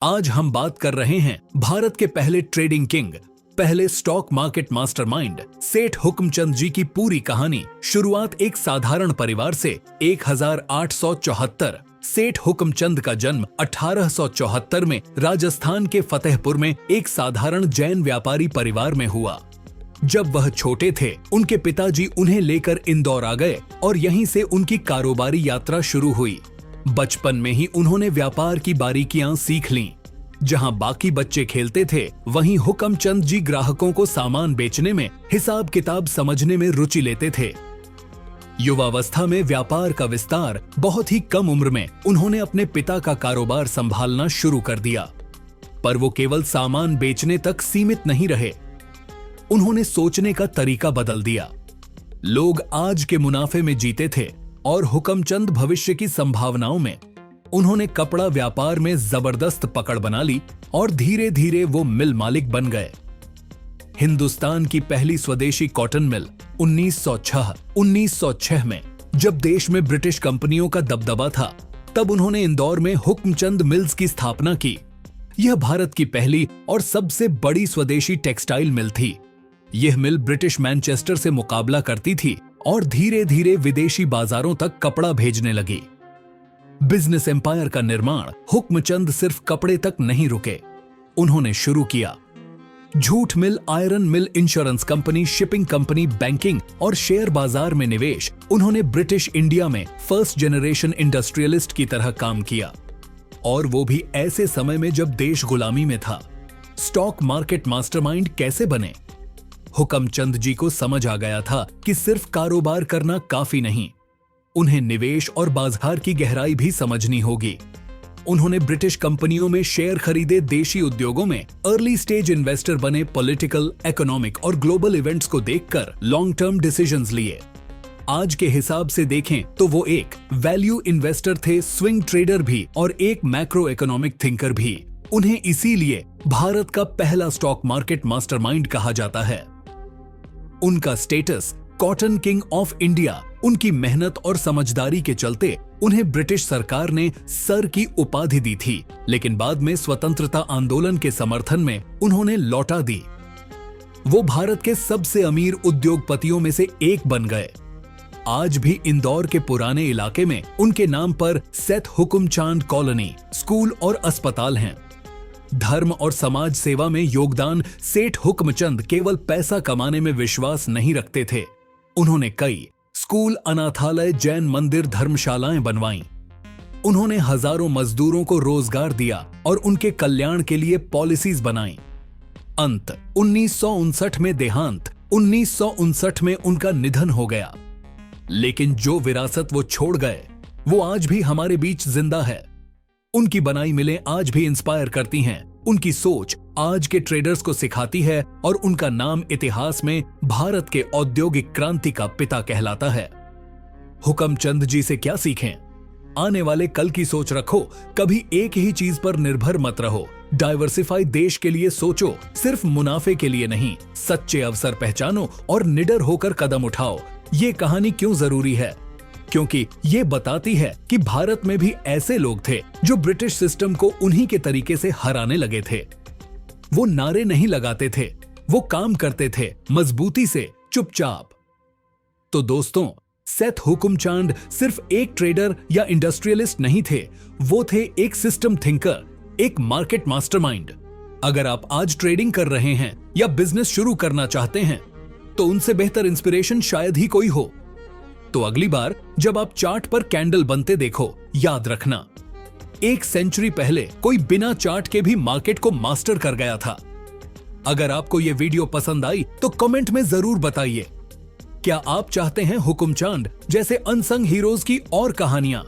आज हम बात कर रहे हैं भारत के पहले ट्रेडिंग किंग, पहले स्टॉक मार्केट मास्टरमाइंड सेठ हुक्मचंद जी की पूरी कहानी। शुरुआत एक साधारण परिवार से 1874। सेठ हुक्मचंद का जन्म 1874 में राजस्थान के फतेहपुर में एक साधारण जैन व्यापारी परिवार में हुआ। जब वह छोटे थे, उनके पिताजी उन्हें लेकर इंदौर आ गए और यहीं से उनकी कारोबारी यात्रा शुरू हुई। बचपन में ही उन्होंने व्यापार की बारीकियां सीख लीं। जहां बाकी बच्चे खेलते थे, वहीं हुक्मचंद जी ग्राहकों को सामान बेचने में, हिसाब किताब समझने में रुचि लेते थे। युवावस्था में व्यापार का विस्तार, बहुत ही कम उम्र में उन्होंने अपने पिता का कारोबार संभालना शुरू कर दिया। पर वो केवल सामान बेचने तक सीमित नहीं रहे, उन्होंने सोचने का तरीका बदल दिया। लोग आज के मुनाफे में जीते थे और हुक्मचंद भविष्य की संभावनाओं में। उन्होंने कपड़ा व्यापार में जबरदस्त पकड़ बना ली और धीरे धीरे वो मिल मालिक बन गए। हिंदुस्तान की पहली स्वदेशी कॉटन मिल 1906 में, जब देश में ब्रिटिश कंपनियों का दबदबा था, तब उन्होंने इंदौर में हुक्मचंद मिल्स की स्थापना की। यह भारत की पहली और सबसे बड़ी स्वदेशी टेक्सटाइल मिल थी। यह मिल ब्रिटिश मैनचेस्टर से मुकाबला करती थी और धीरे धीरे विदेशी बाजारों तक कपड़ा भेजने लगी। बिजनेस एम्पायर का निर्माण हुक्मचंद सिर्फ कपड़े तक नहीं रुके, उन्होंने शुरू किया jute mill, iron mill, insurance company, shipping company, banking और शेयर बाजार में निवेश। उन्होंने ब्रिटिश इंडिया में फर्स्ट जनरेशन इंडस्ट्रियलिस्ट की तरह काम किया, और वो भी ऐसे समय में जब देश गुलामी में था। स्टॉक मार्केट मास्टरमाइंड कैसे बने? हुक्मचंद जी को समझ आ गया था कि सिर्फ कारोबार करना काफी नहीं, उन्हें निवेश और बाजार की गहराई भी समझनी होगी। उन्होंने ब्रिटिश कंपनियों में शेयर खरीदे, देशी उद्योगों में अर्ली स्टेज इन्वेस्टर बने, पॉलिटिकल, इकोनॉमिक और ग्लोबल इवेंट्स को देखकर लॉन्ग टर्म डिसीजंस लिए। आज के हिसाब से देखें तो वो एक वैल्यू इन्वेस्टर थे, स्विंग ट्रेडर भी और एक मैक्रो इकोनॉमिक थिंकर भी। उन्हें इसीलिए भारत का पहला स्टॉक मार्केट मास्टरमाइंड कहा जाता है। उनका status cotton king of India, उनकी मेहनत और समझदारी के चलते उन्हें ब्रिटिश सरकार ने सर की उपाधि दी थी, लेकिन बाद में स्वतंत्रता आंदोलन के समर्थन में उन्होंने लौटा दी। वो भारत के सबसे अमीर उद्योगपतियों में से एक बन गए। आज भी इंदौर के पुराने इलाके में उनके नाम पर सेठ हुक्मचंद कॉलोनी, स्कूल और अस्पताल हैं। धर्म और समाज सेवा में योगदान। सेठ हुक्मचंद केवल पैसा कमाने में विश्वास नहीं रखते थे, उन्होंने कई स्कूल, अनाथालय, जैन मंदिर, धर्मशालाएं बनवाईं। उन्होंने हजारों मजदूरों को रोजगार दिया और उनके कल्याण के लिए पॉलिसीज बनाई। अंत 1959 में देहांत, 1959 में उनका निधन हो गया। लेकिन जो विरासत वो छोड़ गए, वो आज भी हमारे बीच जिंदा है। उनकी बनाई मिलें आज भी इंस्पायर करती हैं, उनकी सोच आज के ट्रेडर्स को सिखाती है और उनका नाम इतिहास में भारत के औद्योगिक क्रांति का पिता कहलाता है। हुक्मचंद जी से क्या सीखें? आने वाले कल की सोच रखो, कभी एक ही चीज पर निर्भर मत रहो। डाइवर्सिफाई, देश के लिए सोचो, सिर्फ मुनाफे के लिए नहीं। सच्चे अवसर पहचानो और निडर होकर कदम उठाओ। ये कहानी क्यों जरूरी है? क्योंकि ये बताती है कि भारत में भी ऐसे लोग थे जो ब्रिटिश सिस्टम को उन्हीं के तरीके से हराने लगे थे। वो नारे नहीं लगाते थे, वो काम करते थे मजबूती से, चुपचाप। तो दोस्तों, सेठ हुक्मचंद सिर्फ एक ट्रेडर या इंडस्ट्रियलिस्ट नहीं थे, वो थे एक सिस्टम थिंकर, एक मार्केट मास्टरमाइंड। अगर आप आज ट्रेडिंग कर रहे हैं या बिजनेस शुरू करना चाहते हैं, तो उनसे बेहतर इंस्पिरेशन शायद ही कोई हो। तो अगली बार जब आप चार्ट पर कैंडल बनते देखो, याद रखना, एक सेंचुरी पहले कोई बिना चार्ट के भी मार्केट को मास्टर कर गया था। अगर आपको यह वीडियो पसंद आई तो कमेंट में जरूर बताइए, क्या आप चाहते हैं हुक्मचंद जैसे अनसंग हीरोज की और कहानियां?